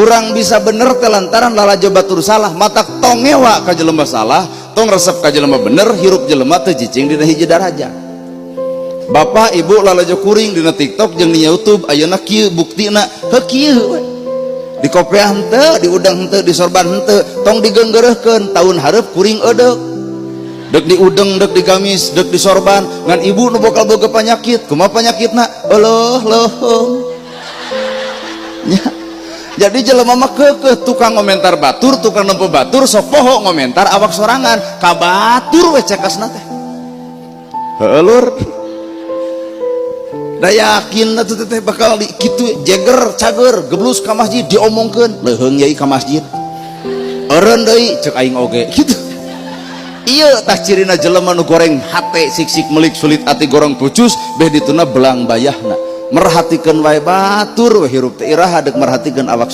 urang bisa bener teh lantaran lalajo batur salah matak tong ngewa ka jelema salah tong resep ka jelema bener hirup jelema teu cicing dina hiji daraja. Bapak ibu lalajo kuring dina TikTok jeung di YouTube ayeuna kieu buktina heuh kieu we di kopiah henteu di udang henteu di sorban henteu tong digeunggeureurkeun tahun hareup kuring eudeuh dek di udeng dek di gamis dek di sorban ngan ibu nu bakal boga panyakit kumaha panyakitna eueuh leuheung nya. Jadi jelema mah keukeuh tukang ngomentar batur tukang nempo batur sok poho ngomentar awak sorangan ka batur we cekasna teh heueuh lur da yakin atuh teh bakal kitu jeger cager geblus ka masjid diomongkeun leuheung yai ka masjid eureun deui ceuk aing oge kitu. Iya tah cirina jelema nu goreng hate sik-sik melik sulit ati goreng pucus beh dituna belang bayahna merhatikeun wae batur we hirup teh iraha deuk merhatikeun awak